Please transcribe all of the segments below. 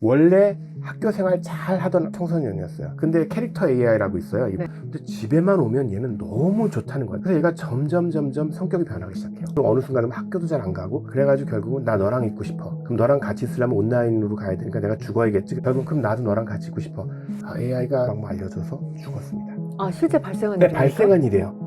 원래 학교 생활 잘 하던 청소년이었어요. 근데 캐릭터 AI라고 있어요. 근데 집에만 오면 얘는 너무 좋다는 거예요. 그래서 얘가 점점 성격이 변하기 시작해요. 그리고 어느 순간은 학교도 잘 안 가고, 그래가지고 결국은 나 너랑 있고 싶어. 그럼 너랑 같이 있으려면 온라인으로 가야 되니까 내가 죽어야겠지. 결국 그럼 나도 너랑 같이 있고 싶어. AI가 막 알려줘서 죽었습니다. 아, 실제 발생한 네, 일이니까? 발생한 일이에요.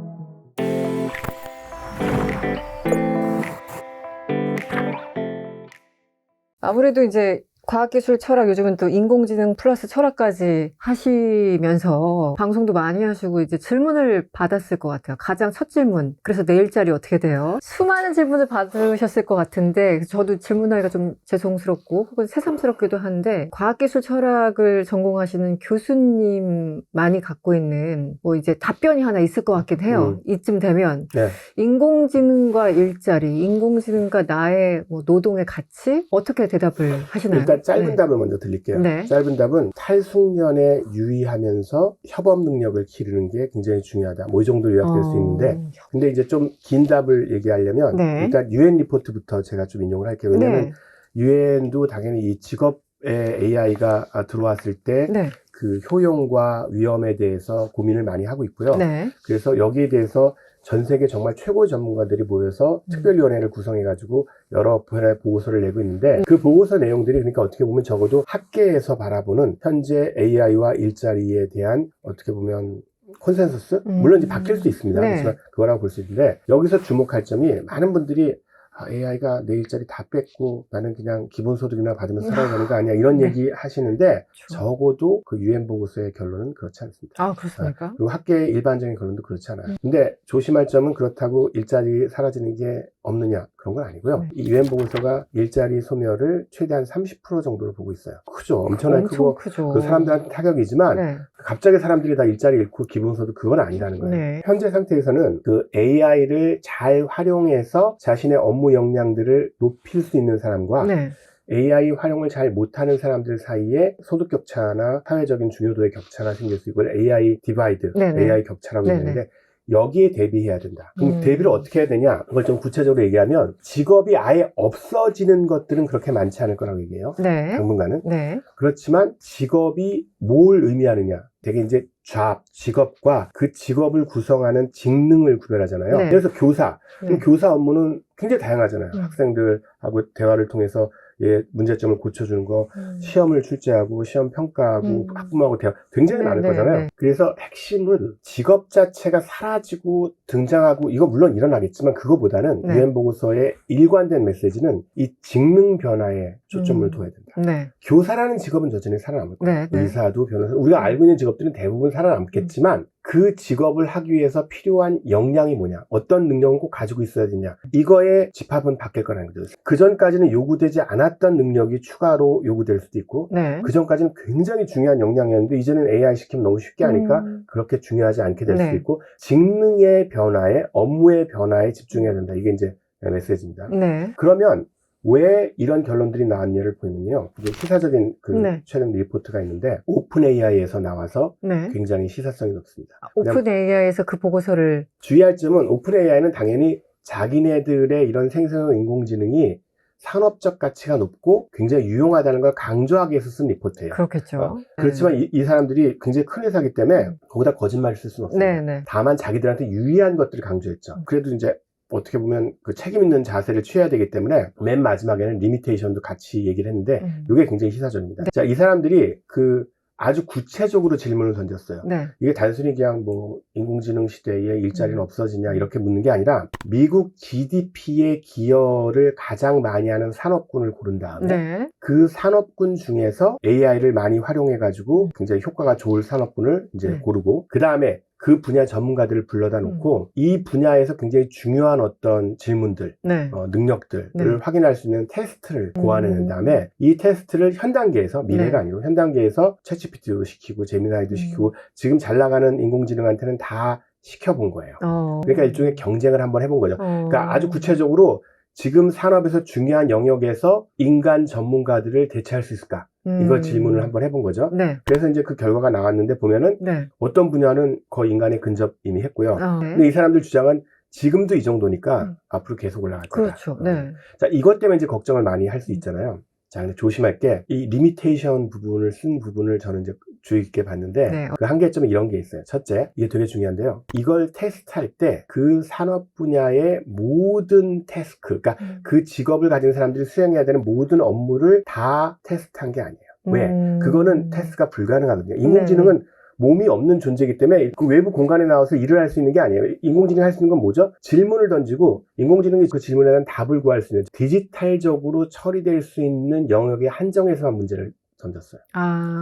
아무래도 이제 과학기술 철학, 요즘은 또 인공지능 플러스 철학까지 하시면서 방송도 많이 하시고 이제 질문을 받았을 것 같아요. 가장 첫 질문. 그래서 내 일자리 어떻게 돼요? 수많은 질문을 받으셨을 것 같은데 저도 질문하기가 좀 죄송스럽고 혹은 새삼스럽기도 한데, 과학기술 철학을 전공하시는 교수님만이 갖고 있는 뭐 이제 답변이 하나 있을 것 같긴 해요. 이쯤 되면 네. 인공지능과 일자리, 인공지능과 나의 뭐 노동의 가치, 어떻게 대답을 하시나요? 일단 짧은 네. 답을 먼저 드릴게요. 네. 짧은 답은 탈숙년에 유의하면서 협업 능력을 기르는 게 굉장히 중요하다. 뭐 이 정도로 요약될 수 있는데, 근데 이제 좀 긴 답을 얘기하려면 네. 일단 UN 리포트부터 제가 좀 인용을 할게요. 왜냐하면 UN도 당연히 이 직업에 AI가 들어왔을 때 네. 그 효용과 위험에 대해서 고민을 많이 하고 있고요. 네. 그래서 여기에 대해서 전 세계 정말 최고의 전문가들이 모여서 특별위원회를 구성해가지고 여러 분야의 보고서를 내고 있는데, 그 보고서 내용들이 그러니까 어떻게 보면 적어도 학계에서 바라보는 현재 AI와 일자리에 대한 어떻게 보면 콘센서스? 물론 이제 바뀔 수 있습니다. 네. 그렇지만 그거라고 볼 수 있는데, 여기서 주목할 점이 많은 분들이 AI가 내 일자리 다 뺏고 나는 그냥 기본소득이나 받으면서 살아야 되는 거 아니야, 이런 네. 얘기 하시는데, 적어도 그 UN 보고서의 결론은 그렇지 않습니다. 아, 그렇습니까? 그리고 학계의 일반적인 결론도 그렇지 않아요. 근데 조심할 점은, 그렇다고 일자리 사라지는 게 없느냐, 그런 건 아니고요. 이 UN 보고서가 일자리 소멸을 최대한 30% 정도로 보고 있어요. 크죠. 엄청나게 크고 크죠. 그 사람들한테 타격이지만, 네. 갑자기 사람들이 다 일자리 잃고 기본소득, 그건 아니라는 거예요. 네. 현재 상태에서는 그 AI를 잘 활용해서 자신의 업무 역량들을 높일 수 있는 사람과 네. AI 활용을 잘 못하는 사람들 사이에 소득 격차나 사회적인 중요도의 격차가 생길 수 있고, AI 디바이드, 네네. AI 격차라고 네네. 있는데, 여기에 대비해야 된다. 그럼 대비를 어떻게 해야 되냐? 그걸 좀 구체적으로 얘기하면, 직업이 아예 없어지는 것들은 그렇게 많지 않을 거라고 얘기해요. 네. 당분간은. 네. 그렇지만 직업이 뭘 의미하느냐? 되게 이제 직업과 그 직업을 구성하는 직능을 구별하잖아요. 네. 그래서 교사. 그럼 네. 교사 업무는 굉장히 다양하잖아요. 학생들하고 대화를 통해서 문제점을 고쳐주는 거, 시험을 출제하고 시험 평가하고 학부모하고 대화, 굉장히 많을 거잖아요. 그래서 핵심은 직업 자체가 사라지고 등장하고, 이거 물론 일어나겠지만 그거보다는 UN 보고서의 일관된 메시지는 이 직능 변화에 초점을 둬야 된다. 네. 교사라는 직업은 여전히 살아남을 거예요. 네. 의사도 변호사, 우리가 알고 있는 직업들은 대부분 살아남겠지만, 그 직업을 하기 위해서 필요한 역량이 뭐냐, 어떤 능력은 꼭 가지고 있어야 되냐, 이거의 집합은 바뀔 거라는 거죠. 그 전까지는 요구되지 않았던 능력이 추가로 요구될 수도 있고, 그 전까지는 굉장히 중요한 역량이었는데 이제는 AI 시키면 너무 쉽게 하니까 그렇게 중요하지 않게 될 수도 있고, 직능의 변화에, 업무의 변화에 집중해야 된다. 이게 이제 메시지입니다. 그러면 왜 이런 결론들이 나왔냐를 보면요, 이게 시사적인 최근 리포트가 있는데, 오픈 AI에서 나와서 굉장히 시사성이 높습니다. 오픈 AI에서 그 보고서를 주의할 점은, 오픈 AI는 당연히 자기네들의 이런 생성형 인공지능이 산업적 가치가 높고 굉장히 유용하다는 걸 강조하기 위해서 쓴 리포트예요. 그렇겠죠. 그렇지만 이 사람들이 굉장히 큰 회사이기 때문에 거기다 거짓말을 쓸 수는 없습니다. 다만 자기들한테 유리한 것들을 강조했죠. 그래도 이제 어떻게 보면 그 책임 있는 자세를 취해야 되기 때문에 맨 마지막에는 리미테이션도 같이 얘기를 했는데, 이게 굉장히 시사적입니다. 자, 이 사람들이 아주 구체적으로 질문을 던졌어요. 이게 단순히 그냥 뭐 인공지능 시대에 일자리는 없어지냐 이렇게 묻는 게 아니라, 미국 GDP의 기여를 가장 많이 하는 산업군을 고른 다음에 그 산업군 중에서 AI를 많이 활용해 가지고 굉장히 효과가 좋을 산업군을 이제 고르고, 그 다음에 그 분야 전문가들을 불러다 놓고 이 분야에서 굉장히 중요한 어떤 질문들, 능력들을 확인할 수 있는 테스트를 고안해낸 다음에, 이 테스트를 현 단계에서, 미래가 아니고 현 단계에서 챗GPT도 시키고 제미나이도 시키고 지금 잘 나가는 인공지능한테는 다 시켜본 거예요. 그러니까 일종의 경쟁을 한번 해본 거죠. 그러니까 아주 구체적으로 지금 산업에서 중요한 영역에서 인간 전문가들을 대체할 수 있을까? 이걸 질문을 한번 해본 거죠. 그래서 이제 그 결과가 나왔는데 보면은 어떤 분야는 거의 인간에 근접 이미 했고요. 근데 이 사람들 주장은 지금도 이 정도니까 앞으로 계속 올라갈 거다. 그렇죠. 자, 이것 때문에 이제 걱정을 많이 할 수 있잖아요. 자, 근데 조심할 게 이 리미테이션 부분을 쓴 부분을 저는 이제 주의 깊게 봤는데 네. 그 한계점은 이런 게 있어요. 첫째, 이게 되게 중요한데요. 이걸 테스트할 때 그 산업 분야의 모든 태스크, 그러니까 그 직업을 가진 사람들이 수행해야 되는 모든 업무를 다 테스트한 게 아니에요. 왜? 그거는 테스트가 불가능하거든요. 인공지능은 네. 몸이 없는 존재이기 때문에 그 외부 공간에 나와서 일을 할 수 있는 게 아니에요. 인공지능이 할 수 있는 건 뭐죠? 질문을 던지고 인공지능이 그 질문에 대한 답을 구할 수 있는 디지털적으로 처리될 수 있는 영역의 한정에서만 문제를 던졌어요.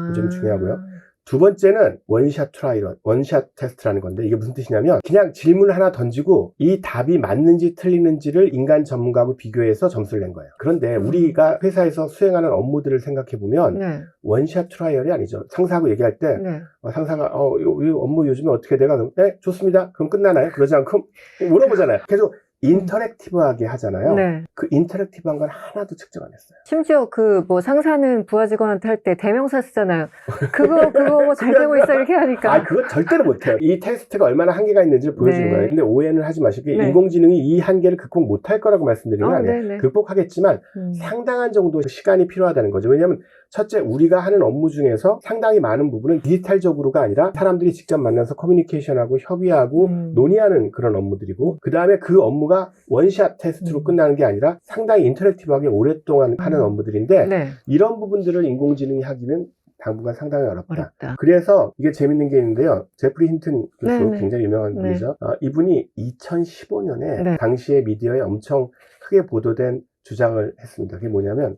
그게 좀 중요하고요. 두 번째는 원샷 트라이얼, 원샷 테스트라는 건데 이게 무슨 뜻이냐면 그냥 질문을 하나 던지고 이 답이 맞는지 틀리는지를 인간 전문가하고 비교해서 점수를 낸 거예요. 그런데 우리가 회사에서 수행하는 업무들을 생각해보면 네. 원샷 트라이얼이 아니죠. 상사하고 얘기할 때 네. 상사가 이 업무 요즘에 어떻게 돼가? 그럼 네, 좋습니다. 그럼 끝나나요? 그러지 않고 물어보잖아요. 계속 인터랙티브하게 하잖아요. 네. 그 인터랙티브한 건 하나도 측정 안 했어요. 심지어 그 뭐 상사는 부하 직원한테 할 때 대명사 쓰잖아요. 그거 뭐 잘 되고 있어 이렇게 하니까. 그거 절대로 못해요. 이 테스트가 얼마나 한계가 있는지를 보여주는 네. 거예요. 근데 오해는 하지 마시고 네. 인공지능이 이 한계를 극복 못할 거라고 말씀드리는 건 아니에요. 네네. 극복하겠지만 상당한 정도 시간이 필요하다는 거죠. 왜냐하면 첫째, 우리가 하는 업무 중에서 상당히 많은 부분은 디지털적으로가 아니라 사람들이 직접 만나서 커뮤니케이션하고 협의하고 논의하는 그런 업무들이고 그 다음에 그 업무가 원샷 테스트로 끝나는 게 아니라 상당히 인터랙티브하게 오랫동안 하는 업무들인데 네. 이런 부분들을 인공지능이 하기는 당분간 상당히 어렵다. 어렵다. 그래서 이게 재밌는 게 있는데요. 제프리 힌튼 교수 네네. 굉장히 유명한 네. 분이죠. 이분이 2015년에 네. 당시에 미디어에 엄청 크게 보도된 주장을 했습니다. 그게 뭐냐면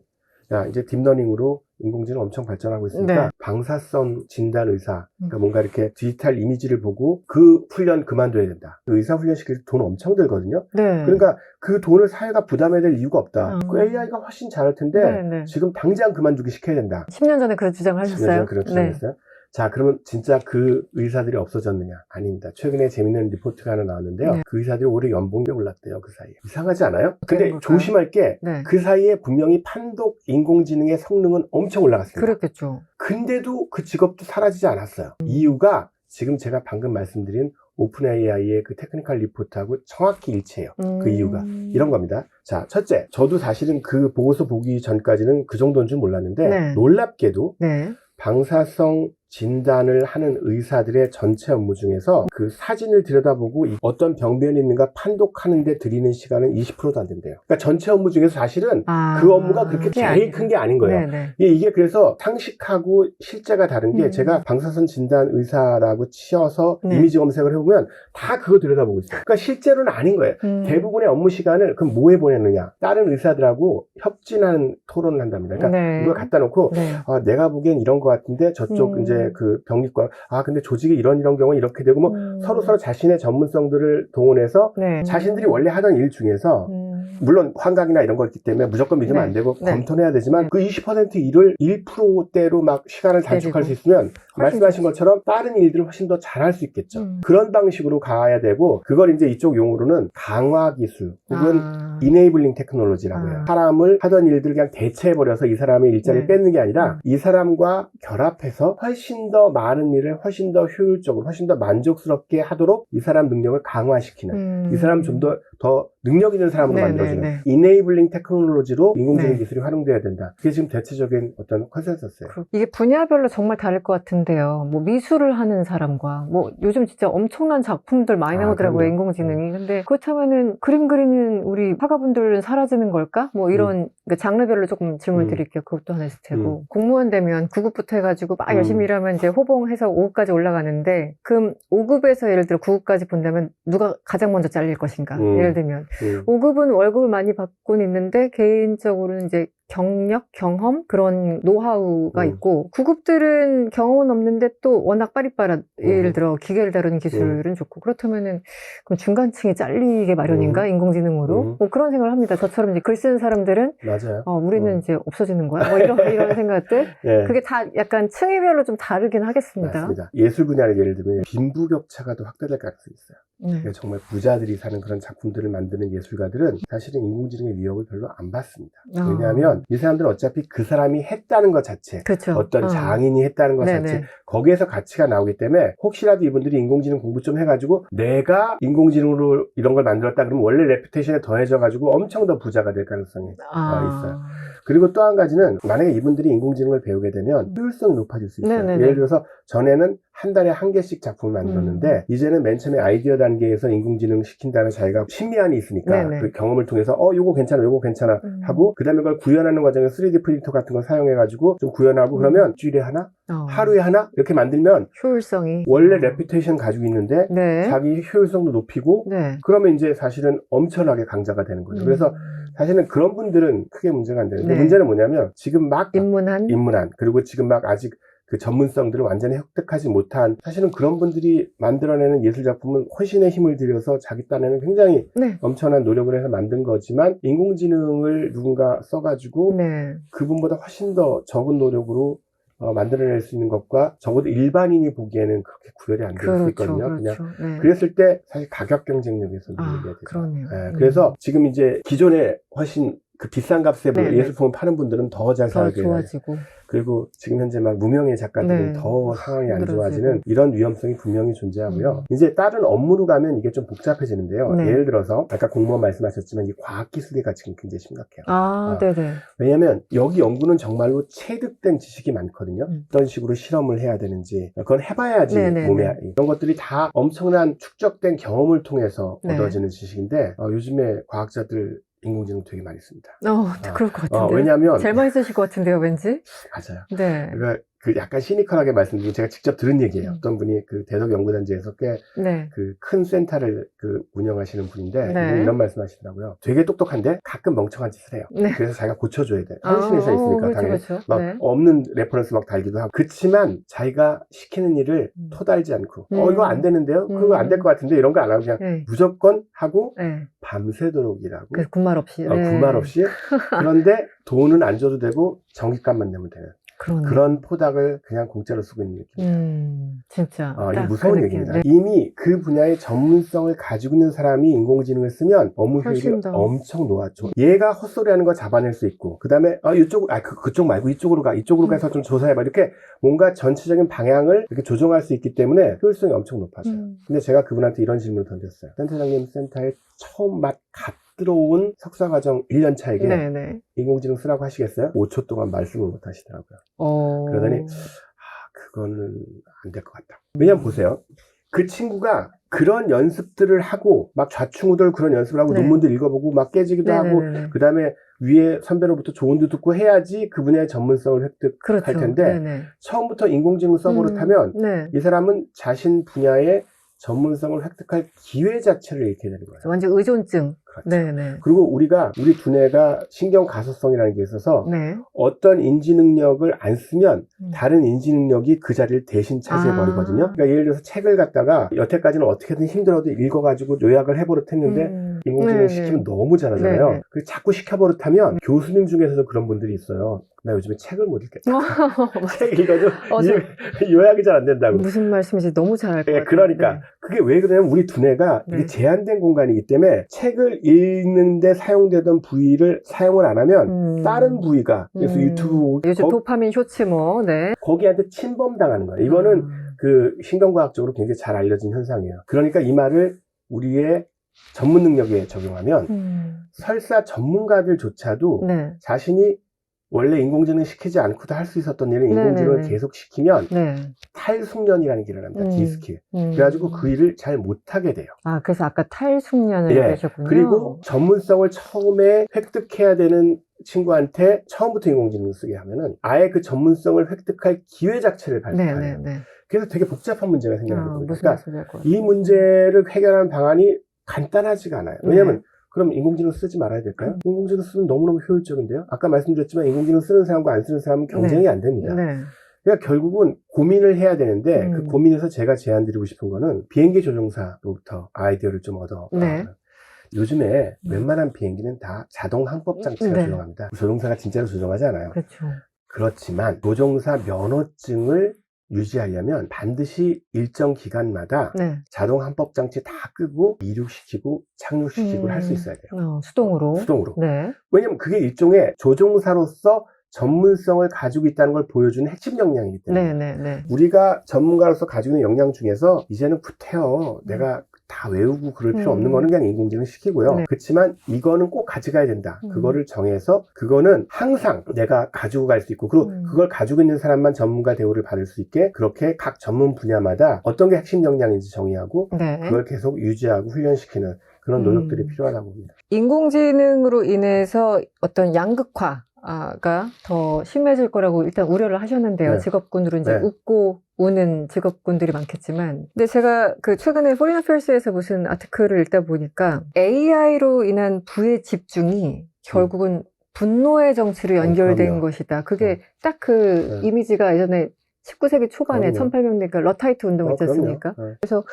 이제 딥러닝으로 인공지능 엄청 발전하고 있으니까 네. 방사성 진단 의사, 그러니까 뭔가 이렇게 디지털 이미지를 보고 그 훈련 그만둬야 된다. 그 의사 훈련 시킬 때 돈 엄청 들거든요. 네. 그러니까 그 돈을 사회가 부담해야 될 이유가 없다. 그 AI가 훨씬 잘할 텐데 네네. 지금 당장 그만두기 시켜야 된다. 10년 전에 그 주장을 10년 하셨어요? 전에 그런 주장했어요. 자, 그러면 진짜 그 의사들이 없어졌느냐? 아닙니다. 최근에 재밌는 리포트가 하나 나왔는데요. 네. 그 의사들이 올해 연봉이 올랐대요, 그 사이에. 이상하지 않아요? 근데 걸까요? 조심할 게 네. 그 사이에 분명히 판독 인공지능의 성능은 엄청 올라갔습니다. 그랬겠죠. 근데도 그 직업도 사라지지 않았어요. 이유가 지금 제가 방금 말씀드린 오픈 AI의 그 테크니컬 리포트하고 정확히 일치해요. 그 이유가. 이런 겁니다. 자, 첫째, 저도 사실은 그 보고서 보기 전까지는 그 정도인 줄 몰랐는데 네. 놀랍게도 네. 방사성 진단을 하는 의사들의 전체 업무 중에서 그 사진을 들여다보고 어떤 병변이 있는가 판독하는데 들이는 시간은 20%도 안 된대요. 그러니까 전체 업무 중에서 사실은 그 업무가 그렇게 제일 큰 게 아닌 거예요. 네네. 이게 그래서 상식하고 실제가 다른 게 제가 방사선 진단 의사라고 치어서 이미지 검색을 해보면 다 그거 들여다보고 있어요. 그러니까 실제로는 아닌 거예요. 대부분의 업무 시간을 그럼 뭐에 보냈느냐. 다른 의사들하고 협진하는 토론을 한답니다. 그러니까 이걸 갖다 놓고 내가 보기엔 이런 것 같은데 저쪽 이제 그 병리과 근데 조직이 이런 경우는 이렇게 되고 뭐 서로 자신의 전문성들을 동원해서 자신들이 원래 하던 일 중에서 물론 환각이나 이런 거 있기 때문에 무조건 믿으면 안 되고 검토는 해야 되지만 그 20% 일을 1%대로 막 시간을 단축할 수 있으면 말씀하신 것처럼 다른 일들을 훨씬 더 잘할 수 있겠죠. 그런 방식으로 가야 되고 그걸 이제 이쪽 용어로는 강화 기술 혹은 이네이블링 테크놀로지라고 해요. 사람을 하던 일들을 그냥 대체해버려서 이 사람의 일자리를 뺏는 게 아니라 이 사람과 결합해서 훨씬 더 많은 일을 훨씬 더 효율적으로 훨씬 더 만족스럽게 하도록 이 사람 능력을 강화시키는 이 사람 좀 더 능력 있는 사람으로 만들어주는 이네이블링 테크놀로지로 인공지능 기술이 활용돼야 된다. 그게 지금 대체적인 어떤 컨센서스예요. 이게 분야별로 정말 다를 것 같은데요. 뭐 미술을 하는 사람과 뭐 요즘 진짜 엄청난 작품들 많이 나오더라고요. 인공지능이. 근데 그렇다면은 그림 그리는 우리 화가분들은 사라지는 걸까? 뭐 이런 그러니까 장르별로 조금 질문 드릴게요. 그것도 하나 있을 테고. 공무원 되면 9급부터 해가지고 막 열심히 일하면 이제 호봉해서 5급까지 올라가는데 그럼 5급에서 예를 들어 9급까지 본다면 누가 가장 먼저 잘릴 것인가? 예를 들면 5급은 월급을 많이 받고는 있는데 개인적으로는 이제 경력, 경험 그런 노하우가 있고 9급들은 경험은 없는데 또 워낙 빠릿빠릿 예를 들어 기계를 다루는 기술은 좋고 그렇다면은 그럼 중간층이 잘리게 마련인가 인공지능으로 뭐 그런 생각을 합니다. 저처럼 이제 글 쓰는 사람들은 맞아요. 우리는 이제 없어지는 거야. 뭐 이런 생각들 그게 다 약간 층위별로 좀 다르긴 하겠습니다. 맞습니다. 예술 분야를 예를 들면 빈부격차가 더 확대될 가능성이 있어요. 그러니까 정말 부자들이 사는 그런 작품들을 만드는 예술가들은 사실은 인공지능의 위협을 별로 안 받습니다. 왜냐하면 뭐냐면 이 사람들은 어차피 그 사람이 했다는 것 자체, 그쵸. 어떤 장인이 했다는 것 네네. 자체, 거기에서 가치가 나오기 때문에 혹시라도 이분들이 인공지능 공부 좀 해가지고 내가 인공지능으로 이런 걸 만들었다 그러면 원래 레퓨테이션에 더해져가지고 엄청 더 부자가 될 가능성이 있어요. 그리고 또 한 가지는 만약에 이분들이 인공지능을 배우게 되면 효율성이 높아질 수 있어요. 네네네. 예를 들어서 전에는 한 달에 한 개씩 작품을 만들었는데 이제는 맨 처음에 아이디어 단계에서 인공지능 시킨 다음에 자기가 심미안이 있으니까 네네. 그 경험을 통해서 요거 괜찮아 요거 괜찮아 하고 그 다음에 그걸 구현하는 과정에서 3D 프린터 같은 거 사용해가지고 좀 구현하고 그러면 일주일에 하나? 하루에 하나? 이렇게 만들면 효율성이 원래 레퓨테이션 가지고 있는데 네. 자기 효율성도 높이고 네. 그러면 이제 사실은 엄청나게 강자가 되는 거죠. 그래서 사실은 그런 분들은 크게 문제가 안 되는데 네. 문제는 뭐냐면 지금 막 입문한 그리고 지금 막 아직 그 전문성들을 완전히 획득하지 못한 사실은 그런 분들이 만들어내는 예술 작품은 훨씬의 힘을 들여서 자기 딴에는 굉장히 네. 엄청난 노력을 해서 만든 거지만 인공지능을 누군가 써가지고 네. 그분보다 훨씬 더 적은 노력으로 만들어낼 수 있는 것과 적어도 일반인이 보기에는 그렇게 구별이 안 될 수 있거든요. 그냥 네. 그랬을 때 사실 가격 경쟁력에서 얘기해야 되죠. 그러네요. 그래서 지금 이제 기존에 훨씬 그 비싼 값에 네네. 예술품을 파는 분들은 더 잘 더 살게 좋아지고 그리고 지금 현재 막 무명의 작가들은 네. 더 상황이 안 힘들어지고. 좋아지는 이런 위험성이 분명히 존재하고요. 이제 다른 업무로 가면 이게 좀 복잡해지는데요. 네. 예를 들어서 아까 공무원 말씀하셨지만 이 과학기술계가 지금 굉장히 심각해요. 네네. 왜냐하면 여기 연구는 정말로 체득된 지식이 많거든요. 어떤 식으로 실험을 해야 되는지 그건 해봐야지 네네네. 몸에 이런 것들이 다 엄청난 축적된 경험을 통해서 네. 얻어지는 지식인데 요즘에 과학자들 인공지능 되게 많이 씁니다. 그럴 것 같은데요. 왜냐하면 제일 많이 쓰실 것 같은데요, 왠지. 맞아요. 네. 그러니까 그 약간 시니컬하게 말씀드리고 제가 직접 들은 얘기예요. 어떤 분이 그 대덕연구단지에서 꽤 네. 그 큰 센터를 그 운영하시는 분인데 네. 이분이 이런 말씀하시더라고요. 되게 똑똑한데 가끔 멍청한 짓을 해요. 네. 그래서 자기가 고쳐줘야 돼. 헌신해서 있으니까 그렇죠, 당연히 그렇죠. 막 네. 없는 레퍼런스 막 달기도 하고 그렇지만 자기가 시키는 일을 토달지 않고 이거 안 되는데요? 그거 안 될 것 같은데 이런 거 안 하고 그냥 네. 무조건 하고 네. 밤새도록 일하고 그래서 군말 없이. 군말 없이 그런데 돈은 안 줘도 되고 전기값만 내면 되는 그런 포닥을 그냥 공짜로 쓰고 있는 느낌. 진짜. 이게 무서운 얘기입니다. 네. 이미 그 분야의 전문성을 가지고 있는 사람이 인공지능을 쓰면 업무 효율이 훨씬 더. 엄청 높아져. 얘가 헛소리하는 거 잡아낼 수 있고, 그 다음에 그쪽 말고 이쪽으로 가서 좀 조사해봐. 이렇게 뭔가 전체적인 방향을 이렇게 조정할 수 있기 때문에 효율성이 엄청 높아져요. 근데 제가 그분한테 이런 질문을 던졌어요. 센터장님 센터에 처음 갓 들어온 석사과정 1년 차에게 네네. 인공지능 쓰라고 하시겠어요? 5초 동안 말씀을 못 하시더라고요. 그러더니 그거는 안 될 것 같다. 왜냐면 보세요. 그 친구가 그런 연습들을 하고 막 좌충우돌 그런 연습을 하고 네. 논문도 읽어보고 막 깨지기도 하고 그 다음에 위에 선배로부터 조언도 듣고 해야지 그 분야의 전문성을 획득할 텐데 처음부터 인공지능 써버릇하면 이 사람은 자신 분야의 전문성을 획득할 기회 자체를 잃게 되는 거예요. 완전 의존증. 그렇죠. 네네. 그리고 우리 두뇌가 신경 가소성이라는 게 있어서 네. 어떤 인지 능력을 안 쓰면 다른 인지 능력이 그 자리를 대신 차지해 버리거든요. 그러니까 예를 들어서 책을 갖다가 여태까지는 어떻게든 힘들어도 읽어가지고 요약을 해버릇했는데 인공지능 시키면 너무 잘하잖아요. 그 자꾸 시켜버릇하면 교수님 중에서도 그런 분들이 있어요. 나 요즘에 책을 못 읽겠다. 책 읽어도 요약이 잘 안 된다고. 무슨 말씀인지 너무 잘 알 것 같아요. 그러니까 그게 왜 그러냐면 우리 두뇌가 이게 제한된 공간이기 때문에 책을 읽는데 사용되던 부위를 사용을 안 하면 다른 부위가 그래서 유튜브 요즘 도파민 쇼츠 거기한테 침범당하는 거예요. 이거는 그 신경과학적으로 굉장히 잘 알려진 현상이에요. 그러니까 이 말을 우리의 전문 능력에 적용하면 설사 전문가들조차도 자신이 원래 인공지능 시키지 않고도 할 수 있었던 일을 인공지능을 계속 시키면 탈숙련이라는 게 일어납니다. 디스킬. 그래가지고 그 일을 잘 못하게 돼요. 그래서 아까 탈숙련을 얘기하셨군요. 그리고 전문성을 처음에 획득해야 되는 친구한테 처음부터 인공지능을 쓰게 하면은 아예 그 전문성을 획득할 기회 자체를 발달해요. 그래서 되게 복잡한 문제가 생기는 거예요. 그러니까 이 문제를 해결하는 방안이 간단하지가 않아요. 왜냐하면 그럼 인공지능 쓰지 말아야 될까요? 인공지능 쓰면 너무너무 효율적인데요. 아까 말씀드렸지만 인공지능 쓰는 사람과 안 쓰는 사람은 경쟁이 안 됩니다. 그러니까 결국은 고민을 해야 되는데 그 고민에서 제가 제안드리고 싶은 거는 비행기 조종사로부터 아이디어를 좀 얻어. 요즘에 웬만한 비행기는 다 자동 항법 장치가 조종합니다. 조종사가 진짜로 조종하지 않아요. 그렇죠. 그렇지만 조종사 면허증을 유지하려면 반드시 일정 기간마다 네. 자동 함법 장치 다 끄고 이륙시키고 착륙시키고 할 수 있어야 돼요. 수동으로. 수동으로. 네. 왜냐면 그게 일종의 조종사로서 전문성을 가지고 있다는 걸 보여주는 핵심 역량이기 때문에 네. 우리가 전문가로서 가지고 있는 역량 중에서 이제는 구태여 내가 다 외우고 그럴 필요 없는 거는 그냥 인공지능 시키고요. 네. 그렇지만 이거는 꼭 가져가야 된다. 그거를 정해서 그거는 항상 내가 가지고 갈 수 있고 그리고 그걸 가지고 있는 사람만 전문가 대우를 받을 수 있게 그렇게 각 전문 분야마다 어떤 게 핵심 역량인지 정의하고 네. 그걸 계속 유지하고 훈련시키는 그런 노력들이 필요하다고 봅니다. 인공지능으로 인해서 어떤 양극화 가 더 심해질 거라고 일단 우려를 하셨는데요. 네. 직업군으로 이제 네. 웃고 우는 직업군들이 많겠지만. 근데 제가 그 최근에 포린 어페어스에서 무슨 아티클을 읽다 보니까 AI로 인한 부의 집중이 결국은 분노의 정치로 연결된 그럼요. 것이다. 그게 딱 그 이미지가 예전에 19세기 초반에 그럼요. 1800년대 러타이트 운동 있지 않습니까? 그럼요. 그래서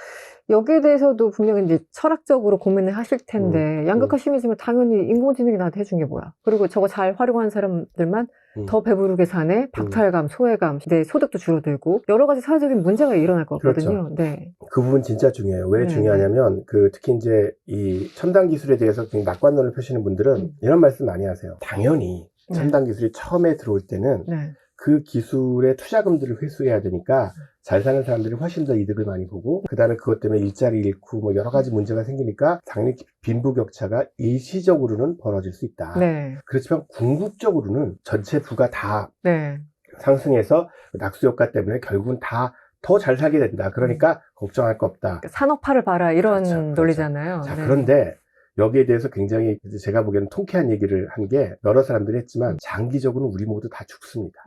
여기에 대해서도 분명히 이제 철학적으로 고민을 하실 텐데 양극화 심해지면 당연히 인공지능이 나한테 해준 게 뭐야? 그리고 저거 잘 활용한 사람들만 더 배부르게 사네? 박탈감, 소외감, 내 소득도 줄어들고 여러 가지 사회적인 문제가 일어날 것 같거든요. 그렇죠. 네. 그 부분 진짜 중요해요. 왜 네, 중요하냐면 특히 이제 이 첨단 기술에 대해서 굉장히 낙관론을 펴시는 분들은 이런 말씀 많이 하세요. 당연히 첨단 기술이 처음에 들어올 때는 네. 그 기술의 투자금들을 회수해야 되니까 잘 사는 사람들이 훨씬 더 이득을 많이 보고 그 다음에 그것 때문에 일자리 잃고 뭐 여러 가지 문제가 생기니까 당연히 빈부격차가 일시적으로는 벌어질 수 있다. 네. 그렇지만 궁극적으로는 전체 부가 다 네. 상승해서 낙수효과 때문에 결국은 다 더 잘 살게 된다. 그러니까 걱정할 거 없다. 산업화를 봐라 이런 그렇죠. 논리잖아요. 자, 네. 그런데 여기에 대해서 굉장히 제가 보기에는 통쾌한 얘기를 한 게 여러 사람들이 했지만 장기적으로는 우리 모두 다 죽습니다.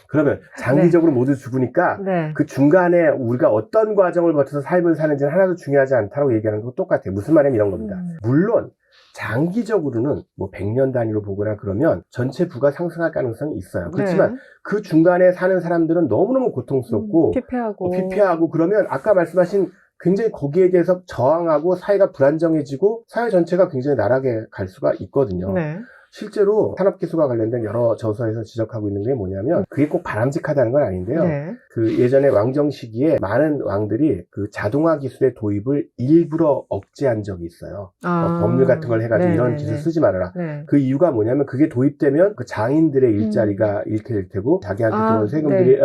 그러면 장기적으로 모두 죽으니까 네. 그 중간에 우리가 어떤 과정을 거쳐서 삶을 사는지는 하나도 중요하지 않다고 얘기하는 거 똑같아요. 무슨 말이냐면 이런 겁니다. 물론 장기적으로는 뭐 100년 단위로 보거나 그러면 전체 부가 상승할 가능성이 있어요. 그렇지만 그 중간에 사는 사람들은 너무너무 고통스럽고 피폐하고 그러면 아까 말씀하신 굉장히 거기에 대해서 저항하고 사회가 불안정해지고 사회 전체가 굉장히 나락에 갈 수가 있거든요. 네. 실제로 산업기술과 관련된 여러 저서에서 지적하고 있는 게 뭐냐면 그게 꼭 바람직하다는 건 아닌데요. 네. 그 예전에 왕정 시기에 많은 왕들이 그 자동화 기술의 도입을 일부러 억제한 적이 있어요. 법률 같은 걸 해가지고 이런 기술 쓰지 말아라. 그 이유가 뭐냐면 그게 도입되면 그 장인들의 일자리가 잃게 될 테고 자기한테 들어온 세금들이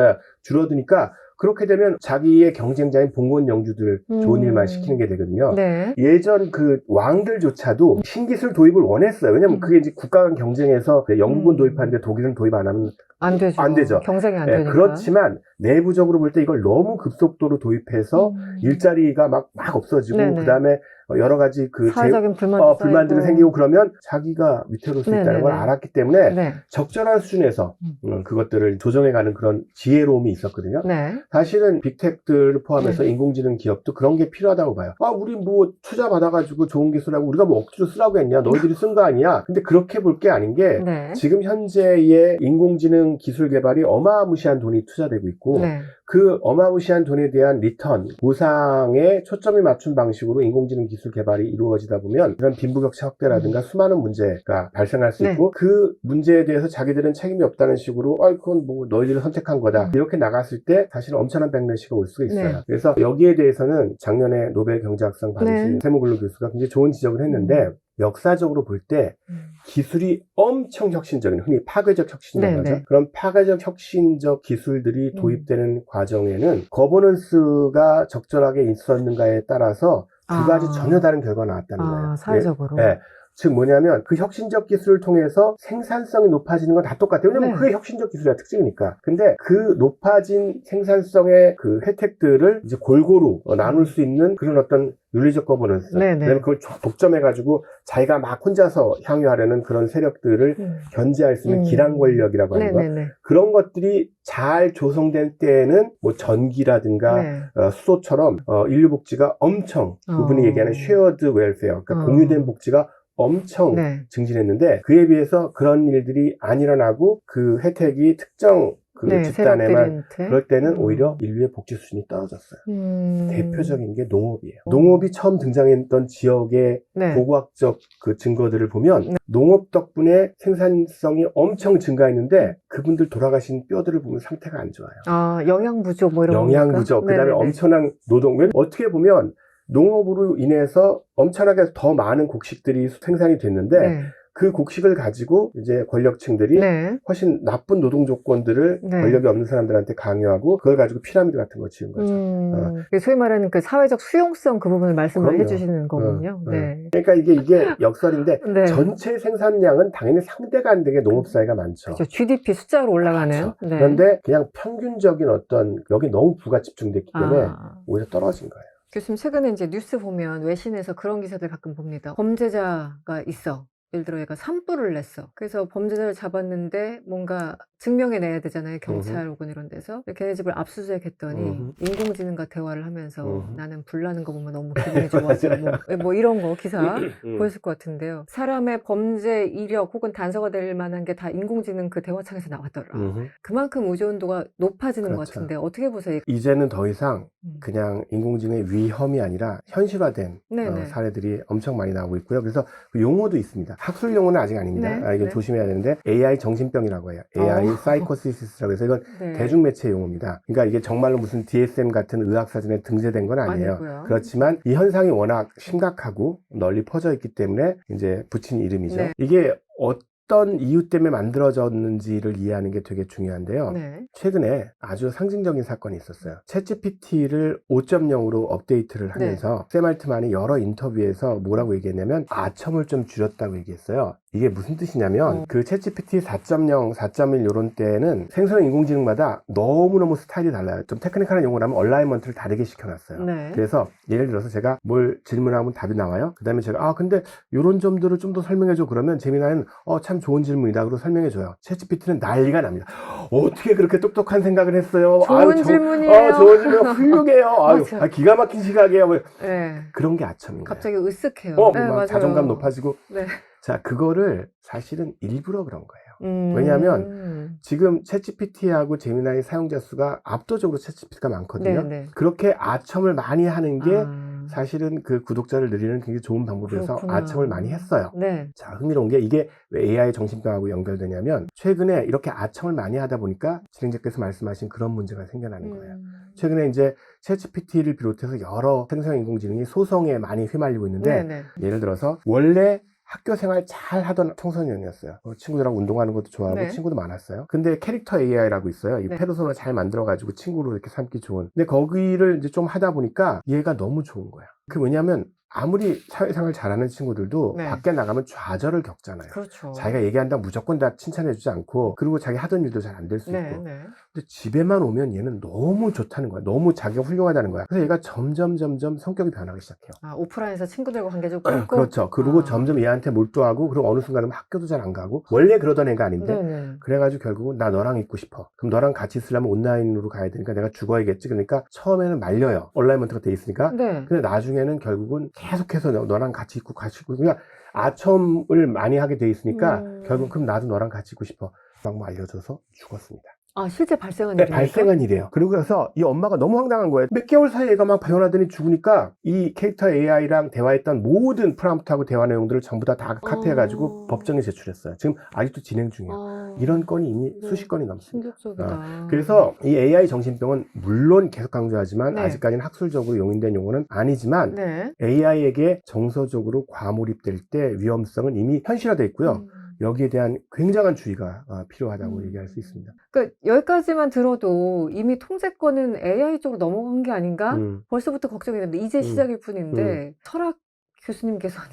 줄어드니까 그렇게 되면 자기의 경쟁자인 봉건 영주들 좋은 일만 시키는 게 되거든요. 네. 예전 그 왕들조차도 신기술 도입을 원했어요. 왜냐면 그게 이제 국가 간 경쟁에서 영국은 도입하는데 독일은 도입 안 하면 안 되죠. 안 되죠. 경쟁이 안 되니까. 그렇지만 내부적으로 볼 때 이걸 너무 급속도로 도입해서 일자리가 막 없어지고 그 다음에 여러 가지 그 사회적인 불만들이 생기고 그러면 자기가 위태로울 수 있다는 걸 알았기 때문에 적절한 수준에서 그것들을 조정해가는 그런 지혜로움이 있었거든요. 사실은 빅텍들을 포함해서 인공지능 기업도 그런 게 필요하다고 봐요. 우리 뭐 투자 받아가지고 좋은 기술하고 우리가 뭐 억지로 쓰라고 했냐? 너희들이 쓴 거 아니야? 근데 그렇게 볼 게 아닌 게 지금 현재의 인공지능 기술 개발이 어마무시한 돈이 투자되고 있고 그 어마무시한 돈에 대한 리턴, 보상에 초점이 맞춘 방식으로 인공지능 기술 개발이 이루어지다 보면 이런 빈부격차 확대라든가 수많은 문제가 발생할 수 있고 그 문제에 대해서 자기들은 책임이 없다는 식으로 그건 뭐 너희들이 선택한 거다 이렇게 나갔을 때 사실은 엄청난 백래시가 올 수가 있어요. 그래서 여기에 대해서는 작년에 노벨 경제학상 받으신 세무글루 교수가 굉장히 좋은 지적을 했는데 역사적으로 볼 때 기술이 엄청 혁신적인, 흔히 파괴적 혁신이라고 하죠. 그런 파괴적 혁신적 기술들이 도입되는 과정에는 거버넌스가 적절하게 있었는가에 따라서 두 가지 전혀 다른 결과가 나왔다는 거예요. 사회적으로. 즉 뭐냐면 그 혁신적 기술을 통해서 생산성이 높아지는 건 다 똑같아요. 왜냐면 그게 혁신적 기술의 특징이니까. 근데 그 높아진 생산성의 그 혜택들을 이제 골고루 나눌 수 있는 그런 어떤 윤리적 거버넌스. 그다음에 그걸 독점해가지고 자기가 막 혼자서 향유하려는 그런 세력들을 견제할 수 있는 기량 권력이라고 하는 것. 그런 것들이 잘 조성된 때에는 뭐 전기라든가 수소처럼 인류 복지가 엄청 그분이 얘기하는 쉐어드 웰페어, 그러니까 공유된 복지가 엄청 증진했는데 그에 비해서 그런 일들이 안 일어나고 그 혜택이 특정 그 네, 집단에만 세력들한테. 그럴 때는 오히려 인류의 복지 수준이 떨어졌어요. 대표적인 게 농업이에요. 농업이 처음 등장했던 지역의 네. 고고학적 그 증거들을 보면 농업 덕분에 생산성이 엄청 증가했는데 그분들 돌아가신 뼈들을 보면 상태가 안 좋아요. 아, 영양 부족 뭐 이런 영양 겁니까? 부족, 그다음에 네네네. 엄청난 노동. 어떻게 보면 농업으로 인해서 엄청나게 더 많은 곡식들이 생산이 됐는데 네. 그 곡식을 가지고 이제 권력층들이 네. 훨씬 나쁜 노동 조건들을 네. 권력이 없는 사람들한테 강요하고 그걸 가지고 피라미드 같은 거 지은 거죠. 소위 말하는 그 사회적 수용성 그 부분을 말씀을 그럼요. 해주시는 거군요. 네. 그러니까 이게 역설인데 네. 전체 생산량은 당연히 상대가 안 되게 농업 사회가 많죠. 그렇죠. GDP 숫자로 올라가는. 그렇죠. 네. 그런데 그냥 평균적인 어떤 여기 너무 부가 집중됐기 때문에 아. 오히려 떨어진 거예요. 교수님 최근에 이제 뉴스 보면 외신에서 그런 기사들 가끔 봅니다. 범죄자가 있어. 예를 들어 얘가 산불을 냈어. 그래서 범죄자를 잡았는데 뭔가 증명해내야 되잖아요. 경찰 혹은 이런 데서. 걔네 집을 압수수색했더니 인공지능과 대화를 하면서 나는 불나는 거 보면 너무 기분이 좋아서 뭐 이런 거 기사 보였을 것 같은데요. 사람의 범죄 이력 혹은 단서가 될 만한 게 다 인공지능 그 대화창에서 나왔더라. 그만큼 의존도가 높아지는 것 그렇죠. 같은데 어떻게 보세요? 이제는 더 이상 그냥 인공지능의 위험이 아니라 현실화된 네네. 사례들이 엄청 많이 나오고 있고요. 그래서 그 용어도 있습니다. 학술 용어는 아직 아닙니다. 네, 이건 네. 조심해야 되는데 AI 정신병이라고 해요. AI 사이코시스라고 해서 이건 네. 대중매체 용어입니다. 그러니까 이게 정말로 무슨 DSM 같은 의학사전에 등재된 건 아니에요. 아니고요. 그렇지만 이 현상이 워낙 심각하고 널리 퍼져 있기 때문에 이제 붙인 이름이죠. 네. 이게 어떤 이유 때문에 만들어졌는지를 이해하는 게 되게 중요한데요. 네. 최근에 아주 상징적인 사건이 있었어요. 챗GPT를 5.0으로 업데이트를 하면서 샘 알트만이 여러 인터뷰에서 뭐라고 얘기했냐면 아첨을 좀 줄였다고 얘기했어요. 이게 무슨 뜻이냐면 그 챗GPT 4.0, 4.1 이런 때는 생성형 인공지능마다 너무너무 스타일이 달라요. 좀 테크니컬한 용어로 하면 얼라이먼트를 다르게 시켜놨어요. 네. 그래서 예를 들어서 제가 뭘 질문하면 답이 나와요. 그 다음에 제가 근데 이런 점들을 좀 더 설명해줘. 그러면 재미나는 참 좋은 질문이다. 그러고 설명해줘요. 챗GPT는 난리가 납니다. 어떻게 그렇게 똑똑한 생각을 했어요? 좋은 질문이에요. 좋은 질문 훌륭해요. 기가 막힌 시각이에요. 네. 그런 게 아첨인 거예요. 갑자기 으쓱해요. 막 맞아요. 자존감 높아지고. 네. 자, 그거를 사실은 일부러 그런 거예요. 왜냐하면 지금 챗GPT하고 제미나이 사용자 수가 압도적으로 챗GPT가 많거든요. 네네. 그렇게 아첨을 많이 하는 게 사실은 그 구독자를 늘리는 굉장히 좋은 방법이어서 그렇구나. 아첨을 많이 했어요. 네. 자, 흥미로운 게 이게 왜 AI 정신병하고 연결되냐면 최근에 이렇게 아첨을 많이 하다 보니까 진행자께서 말씀하신 그런 문제가 생겨나는 거예요. 최근에 이제 챗GPT를 비롯해서 여러 생성 인공지능이 소송에 많이 휘말리고 있는데 네네. 예를 들어서 원래 학교 생활 잘 하던 청소년이었어요. 친구들하고 운동하는 것도 좋아하고 네. 친구도 많았어요. 근데 캐릭터 AI라고 있어요. 이 네. 페르소나 잘 만들어가지고 친구로 이렇게 삼기 좋은. 근데 거기를 이제 좀 하다 보니까 얘가 너무 좋은 거야. 그 왜냐면 아무리 사회생활 잘하는 친구들도 네. 밖에 나가면 좌절을 겪잖아요. 그렇죠. 자기가 얘기한다고 무조건 다 칭찬해주지 않고 그리고 자기 하던 일도 잘 안 될 수 네, 있고 네. 근데 집에만 오면 얘는 너무 좋다는 거야. 너무 자기가 훌륭하다는 거야. 그래서 얘가 점점 성격이 변하기 시작해요. 오프라인에서 친구들과 관계 좀 끊고. 그렇죠. 그리고 점점 얘한테 몰두하고 그리고 어느 순간은 학교도 잘 안 가고 원래 그러던 애가 아닌데 네네. 그래가지고 결국은 나 너랑 있고 싶어. 그럼 너랑 같이 있으려면 온라인으로 가야 되니까 내가 죽어야겠지. 그러니까 처음에는 말려요. 얼라이먼트가 돼 있으니까. 네. 근데 나중에는 결국은 계속해서 너랑 같이 있고 그러니까 아첨을 많이 하게 돼 있으니까 결국 그럼 나도 너랑 같이 있고 싶어. 막 알려줘서 죽었습니다. 실제 발생한 네, 일입니까? 발생한 일이에요. 그리고 그래서 이 엄마가 너무 황당한 거예요. 몇 개월 사이에 얘가 막 변하더니 죽으니까 이 캐릭터 AI랑 대화했던 모든 프롬프트하고 대화 내용들을 전부 다 카피해가지고 법정에 제출했어요. 지금 아직도 진행 중이에요. 이런 건이 이미 수십 건이 넘습니다. 충격적이다. 그래서 이 AI 정신병은 물론 계속 강조하지만 네. 아직까지는 학술적으로 용인된 용어는 아니지만 네. AI에게 정서적으로 과몰입될 때 위험성은 이미 현실화되어 있고요. 여기에 대한 굉장한 주의가 필요하다고 얘기할 수 있습니다. 그러니까 여기까지만 들어도 이미 통제권은 AI 쪽으로 넘어간 게 아닌가? 벌써부터 걱정이 됩니다. 이제 시작일 뿐인데 철학 교수님께서는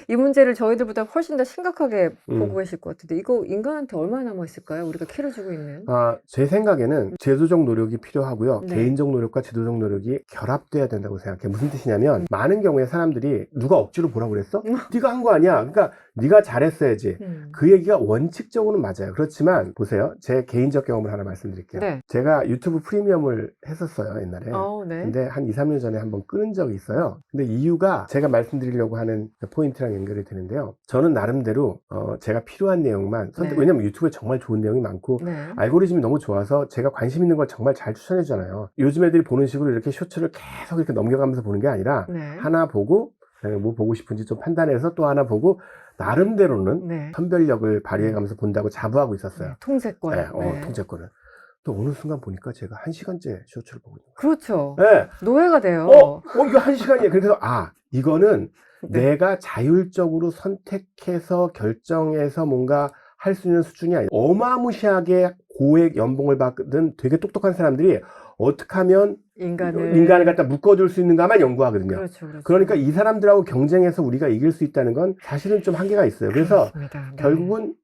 이 문제를 저희들보다 훨씬 더 심각하게 보고 계실 것 같은데 이거 인간한테 얼마나 남아있을까요? 우리가 키를 주고 있는. 제 생각에는 제도적 노력이 필요하고요. 네. 개인적 노력과 제도적 노력이 결합돼야 된다고 생각해요. 무슨 뜻이냐면 많은 경우에 사람들이 누가 억지로 보라고 그랬어? 네가 한 거 아니야. 그러니까 네가 잘했어야지. 그 얘기가 원칙적으로는 맞아요. 그렇지만 보세요. 제 개인적 경험을 하나 말씀드릴게요. 네. 제가 유튜브 프리미엄을 했었어요. 옛날에. 네. 근데 한 2, 3년 전에 한번 끊은 적이 있어요. 근데 이유가 제가 말씀드리려고 하는 포인트랑 연결이 되는데요. 저는 나름대로 제가 필요한 내용만 네. 왜냐면 유튜브에 정말 좋은 내용이 많고 네. 알고리즘이 너무 좋아서 제가 관심 있는 걸 정말 잘 추천해 주잖아요. 요즘 애들이 보는 식으로 이렇게 쇼츠를 계속 이렇게 넘겨가면서 보는 게 아니라 네. 하나 보고 뭐 보고 싶은지 좀 판단해서 또 하나 보고 나름대로는 네. 선별력을 발휘해가면서 본다고 자부하고 있었어요. 네. 통제권. 네, 네. 통제권을. 또 어느 순간 보니까 제가 1시간째 쇼츠를 보고 있는 거예요. 그렇죠. 네. 노예가 돼요. 이거 1시간이에요. 그래서 이거는 네. 내가 자율적으로 선택해서 결정해서 뭔가 할 수 있는 수준이 아니에요. 어마무시하게 고액 연봉을 받는 되게 똑똑한 사람들이 어떻게 하면 인간을 갖다 묶어줄 수 있는가만 연구하거든요. 그렇죠, 그렇죠. 그러니까 이 사람들하고 경쟁해서 우리가 이길 수 있다는 건 사실은 좀 한계가 있어요. 그래서 그렇습니다. 네. 결국은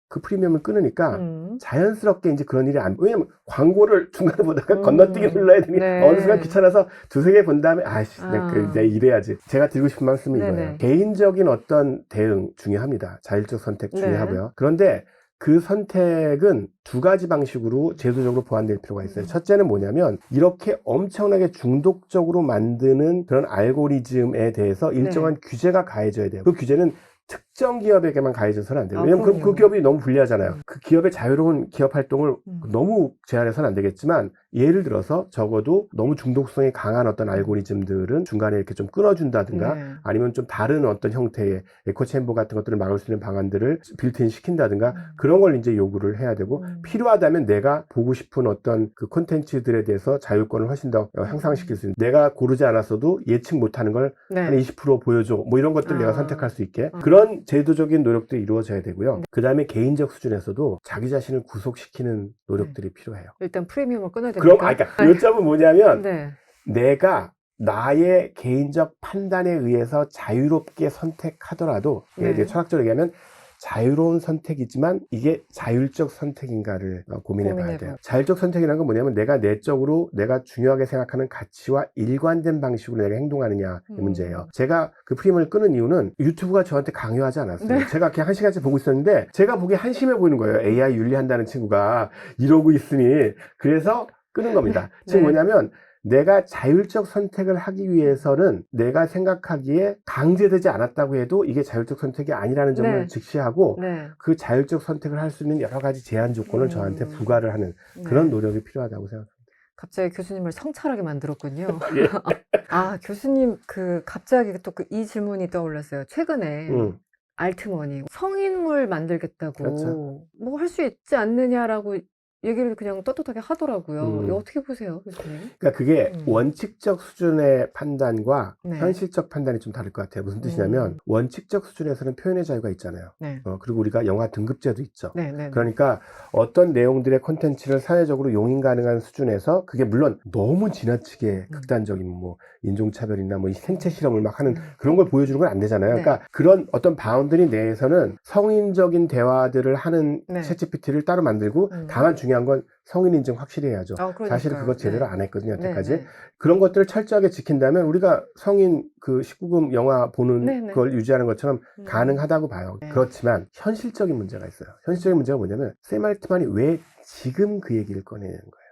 그 프리미엄을 끊으니까 자연스럽게 이제 그런 일이 왜냐면 광고를 중간에 보다가 건너뛰기 눌러야 되니 네. 어느 순간 귀찮아서 두세 개 본 다음에 내가 이래야지. 제가 드리고 싶은 말씀은 네네. 이거예요. 개인적인 어떤 대응 중요합니다. 자율적 선택 네. 중요하고요. 그런데 그 선택은 두 가지 방식으로 제도적으로 보완될 필요가 있어요. 첫째는 뭐냐면 이렇게 엄청나게 중독적으로 만드는 그런 알고리즘에 대해서 일정한 규제가 가해져야 돼요. 그 규제는 특정 기업에게만 가해져서는 안 돼요. 왜냐면 그럼 그 기업이 너무 불리하잖아요. 그 기업의 자유로운 기업 활동을 너무 제한해서는 안 되겠지만 예를 들어서 적어도 너무 중독성이 강한 어떤 알고리즘들은 중간에 이렇게 좀 끊어준다든가 네. 아니면 좀 다른 어떤 형태의 에코챔버 같은 것들을 막을 수 있는 방안들을 빌트인 시킨다든가 그런 걸 이제 요구를 해야 되고 필요하다면 내가 보고 싶은 어떤 그 콘텐츠들에 대해서 자율권을 훨씬 더 향상시킬 수 있는 내가 고르지 않았어도 예측 못하는 걸 한 20% 보여줘 뭐 이런 것들 내가 선택할 수 있게 그런 제도적인 노력들이 이루어져야 되고요. 그 다음에 개인적 수준에서도 자기 자신을 구속시키는 노력들이 필요해요. 일단 프리미엄을 끊어야 됩니까? 그럼 그러니까 요점은 뭐냐면 네. 내가 나의 개인적 판단에 의해서 자유롭게 선택하더라도 이제 철학적으로 얘기하면 자유로운 선택이지만 이게 자율적 선택인가를 고민해 봐야 돼요. 자율적 선택이라는 건 뭐냐면 내가 내적으로 내가 중요하게 생각하는 가치와 일관된 방식으로 내가 행동하느냐 이 문제예요. 제가 그 프리미엄을 끊은 이유는 유튜브가 저한테 강요하지 않았어요. 네. 제가 그냥 1시간째 보고 있었는데 제가 보기에 한심해 보이는 거예요. AI 윤리한다는 친구가 이러고 있으니 그래서 끊은 겁니다. 즉 뭐냐면 내가 자율적 선택을 하기 위해서는 내가 생각하기에 강제되지 않았다고 해도 이게 자율적 선택이 아니라는 점을 직시하고 그 자율적 선택을 할 수 있는 여러 가지 제한 조건을 저한테 부과를 하는 그런 노력이 필요하다고 생각합니다. 갑자기 교수님을 성찰하게 만들었군요. 예. 교수님 갑자기 또 이 질문이 떠올랐어요. 최근에 알트머니 성인물 만들겠다고 그렇죠. 뭐 할 수 있지 않느냐라고 얘기를 그냥 떳떳하게 하더라고요. 이거 어떻게 보세요, 교수님? 그러니까 그게 원칙적 수준의 판단과 현실적 판단이 좀 다를 것 같아요. 무슨 뜻이냐면 원칙적 수준에서는 표현의 자유가 있잖아요. 그리고 우리가 영화 등급제도 있죠. 그러니까 어떤 내용들의 콘텐츠를 사회적으로 용인 가능한 수준에서 그게 물론 너무 지나치게 극단적인 뭐 인종차별이나 뭐 생체 실험을 막 하는 그런 걸 보여주는 건 안 되잖아요. 그러니까 그런 어떤 바운더리 내에서는 성인적인 대화들을 하는 챗GPT를 따로 만들고 다만 중요한 건 성인 인증 확실히 해야죠. 사실은 그거 제대로 안 했거든요, 여태까지. 그런 것들을 철저하게 지킨다면 우리가 성인 그 19금 영화 보는 걸 유지하는 것처럼 가능하다고 봐요. 그렇지만 현실적인 문제가 있어요. 현실적인 문제가 뭐냐면 샘 알트만이 왜 지금 그 얘기를 꺼내는 거예요.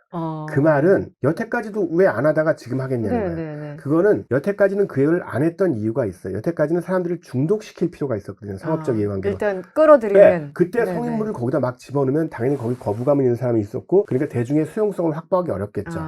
그 말은 여태까지도 왜 안 하다가 지금 하겠냐는 거예요. 그거는 여태까지는 그 얘기를 안 했던 이유가 있어요. 여태까지는 사람들을 중독시킬 필요가 있었거든요. 상업적 이해관계로. 일단 끌어들이는. 그때 성인물을 거기다 막 집어넣으면 당연히 거기 거부감 있는 사람이 있었고 그러니까 대중의 수용성을 확보하기 어렵겠죠.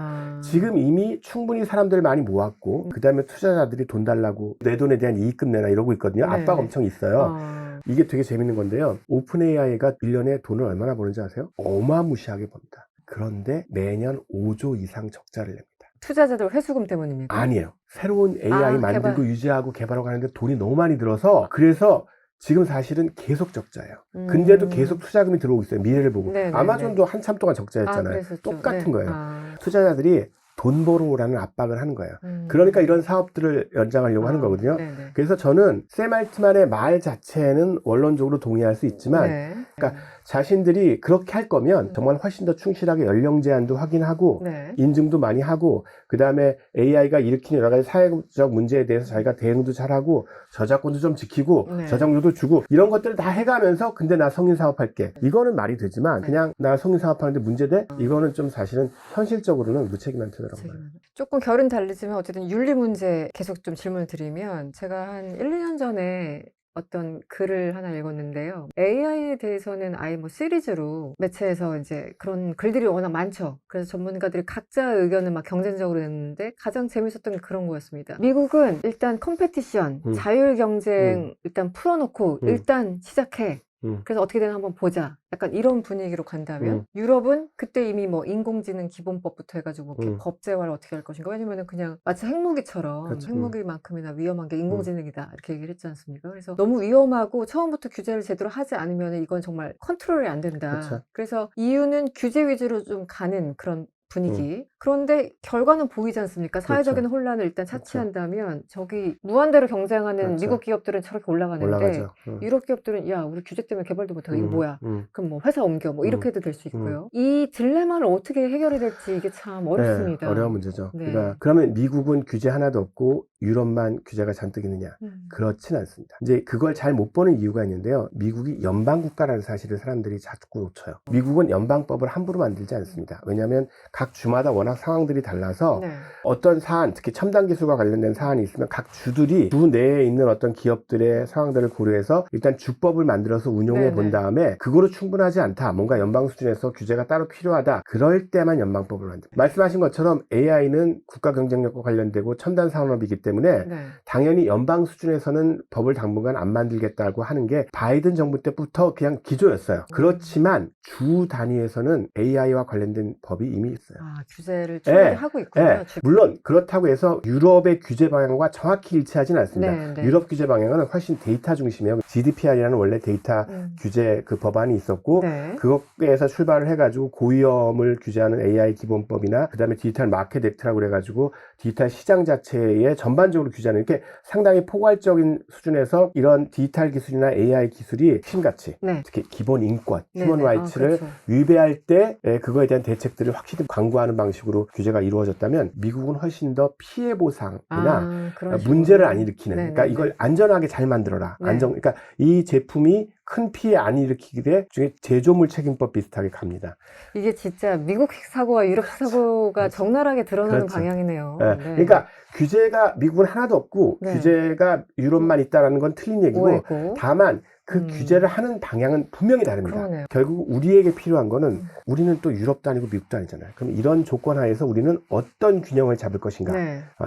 지금 이미 충분히 사람들을 많이 모았고 그 다음에 투자자들이 돈 달라고 내 돈에 대한 이익금 내나 이러고 있거든요. 압박 엄청 있어요. 이게 되게 재밌는 건데요. 오픈 AI가 1년에 돈을 얼마나 버는지 아세요? 어마무시하게 법니다. 그런데 매년 5조 이상 적자를 냅니다. 투자자들 회수금 때문입니까? 아니에요. 새로운 AI 만들고 유지하고 개발하고 하는데 돈이 너무 많이 들어서 그래서 지금 사실은 계속 적자예요. 근데도 계속 투자금이 들어오고 있어요. 미래를 보고. 아마존도 한참 동안 적자였잖아요. 똑같은 거예요. 투자자들이 돈 벌어오라는 압박을 하는 거예요. 그러니까 이런 사업들을 연장하려고 하는 거거든요. 그래서 저는 샘 알트만의 말 자체는 원론적으로 동의할 수 있지만 그러니까 자신들이 그렇게 할 거면 정말 훨씬 더 충실하게 연령 제한도 확인하고 네. 인증도 많이 하고 그 다음에 AI가 일으키는 여러 가지 사회적 문제에 대해서 자기가 대응도 잘하고 저작권도 좀 지키고 네. 저작료도 주고 이런 것들을 다 해가면서 근데 나 성인 사업할게. 이거는 말이 되지만 그냥 나 성인 사업하는데 문제돼? 이거는 좀 사실은 현실적으로는 무책임한 태도라고 봐요. 조금 결은 다르지만 어쨌든 윤리 문제 계속 좀 질문을 드리면 제가 한 1, 2년 전에 어떤 글을 하나 읽었는데요. AI에 대해서는 아예 뭐 시리즈로 매체에서 이제 그런 글들이 워낙 많죠. 그래서 전문가들이 각자의 의견을 막 경쟁적으로 냈는데 가장 재밌었던 게 그런 거였습니다. 미국은 일단 컴페티션, 자율 경쟁 일단 풀어놓고 일단 시작해. 그래서 어떻게 되나 한번 보자. 약간 이런 분위기로 간다면 유럽은 그때 이미 뭐 인공지능 기본법부터 해가지고 법제화를 어떻게 할 것인가. 왜냐면은 그냥 마치 핵무기처럼 그렇죠. 핵무기만큼이나 위험한 게 인공지능이다 이렇게 얘기를 했지 않습니까? 그래서 너무 위험하고 처음부터 규제를 제대로 하지 않으면 이건 정말 컨트롤이 안 된다. 그렇죠. 그래서 EU는 규제 위주로 좀 가는 그런 분위기. 그런데 결과는 보이지 않습니까? 사회적인 그렇죠. 혼란을 일단 차치한다면 저기 무한대로 경쟁하는 그렇죠. 미국 기업들은 저렇게 올라가는데 올라가죠. 유럽 기업들은 야 우리 규제 때문에 개발도 못하고 이거 뭐야? 그럼 뭐 회사 옮겨 뭐 이렇게 해도 될 수 있고요. 이 딜레마를 어떻게 해결해야 될지 이게 참 어렵습니다. 네, 어려운 문제죠. 네. 그러니까 그러면 미국은 규제 하나도 없고 유럽만 규제가 잔뜩 있느냐? 그렇진 않습니다. 이제 그걸 잘 못 보는 이유가 있는데요. 미국이 연방 국가라는 사실을 사람들이 자꾸 놓쳐요. 미국은 연방법을 함부로 만들지 않습니다. 왜냐하면 각 주마다 워낙 상황들이 달라서 네. 어떤 사안, 특히 첨단 기술과 관련된 사안이 있으면 각 주들이 주 내에 있는 어떤 기업들의 상황들을 고려해서 일단 주법을 만들어서 운용해 본 다음에 그거로 충분하지 않다. 뭔가 연방 수준에서 규제가 따로 필요하다. 그럴 때만 연방법을 만듭니다. 말씀하신 것처럼 AI는 국가 경쟁력과 관련되고 첨단 산업이기 때문에 당연히 연방 수준에서는 법을 당분간 안 만들겠다고 하는 게 바이든 정부 때부터 그냥 기조였어요. 그렇지만 주 단위에서는 AI와 관련된 법이 이미 있어요. 아, 규제를 충분히 하고 있군요. 물론 그렇다고 해서 유럽의 규제 방향과 정확히 일치하지는 않습니다. 네. 유럽 규제 방향은 훨씬 데이터 중심이에요. GDPR이라는 원래 데이터 규제 그 법안이 있었고 그것에서 출발을 해가지고 고위험을 규제하는 AI 기본법이나 그 다음에 디지털 마켓 액트라고 그래가지고 디지털 시장 자체에 전반적으로 규제하는 이렇게 상당히 포괄적인 수준에서 이런 디지털 기술이나 AI 기술이 핵심가치, 특히 기본 인권, 휴먼 라이츠를 위배할 때 그거에 대한 대책들을 확실히 강구하는 방식으로 규제가 이루어졌다면 미국은 훨씬 더 피해 보상이나 문제를 안 일으키는 그러니까 이걸 안전하게 잘 만들어라. 그러니까 이 제품이 큰 피해 안 일으키게 돼 중에 제조물 책임법 비슷하게 갑니다. 이게 진짜 미국식 사고와 유럽식 사고가 적나라하게 드러나는 방향이네요. 그러니까 규제가 미국은 하나도 없고 규제가 유럽만 있다라는 건 틀린 얘기고 다만 그 규제를 하는 방향은 분명히 다릅니다. 그러네요. 결국 우리에게 필요한 거는 우리는 또 유럽도 아니고 미국도 아니잖아요. 그럼 이런 조건 하에서 우리는 어떤 균형을 잡을 것인가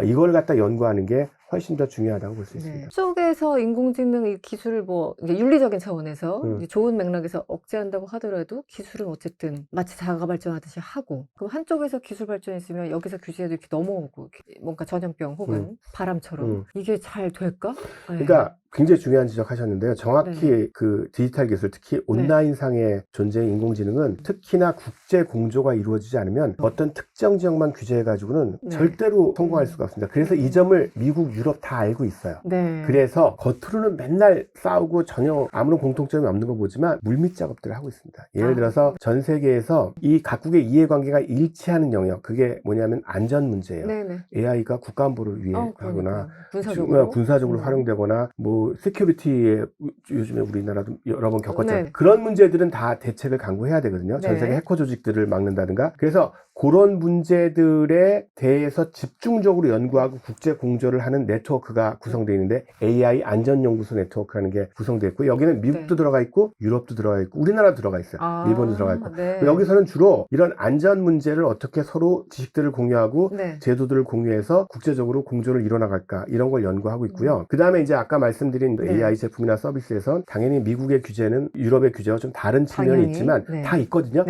이걸 갖다 연구하는 게 훨씬 더 중요하다고 볼 수 있습니다. 쪽에서 인공지능 기술을 뭐 이제 윤리적인 차원에서 이제 좋은 맥락에서 억제한다고 하더라도 기술은 어쨌든 마치 자가 발전하듯이 하고 그럼 한쪽에서 기술 발전이 있으면 여기서 규제도 이렇게 넘어오고 뭔가 전염병 혹은 바람처럼 이게 잘 될까? 그러니까 굉장히 중요한 지적하셨는데요. 정확히 그 디지털 기술, 특히 온라인상의 존재의 인공지능은 특히나 국제 공조가 이루어지지 않으면 어떤 특정 지역만 규제해가지고는 절대로 성공할 수가 없습니다. 그래서 이 점을 미국, 유럽 다 알고 있어요. 그래서 겉으로는 맨날 싸우고 전혀 아무런 공통점이 없는 거 보지만 물밑 작업들을 하고 있습니다. 예를 들어서 전 세계에서 이 각국의 이해관계가 일치하는 영역, 그게 뭐냐면 안전 문제예요. AI가 국가안보를 위해 하거나 군사적으로 활용되거나 뭐 시큐리티에 요즘에 우리나라도 여러 번 겪었잖아요. 그런 문제들은 다 대책을 강구해야 되거든요. 전 세계 해커 조직들을 막는다든가. 그래서 그런 문제들에 대해서 집중적으로 연구하고 국제 공조를 하는 네트워크가 구성되어 있는데 AI 안전연구소 네트워크라는 게 구성되어 있고 여기는 미국도 들어가 있고 유럽도 들어가 있고 우리나라도 들어가 있어요. 일본도 들어가 있고 여기서는 주로 이런 안전 문제를 어떻게 서로 지식들을 공유하고 제도들을 공유해서 국제적으로 공조를 이뤄나갈까 이런 걸 연구하고 있고요. 그 다음에 이제 아까 말씀드린 AI 제품이나 서비스에선 당연히 미국의 규제는 유럽의 규제와 좀 다른 측면이 있지만 다 있거든요.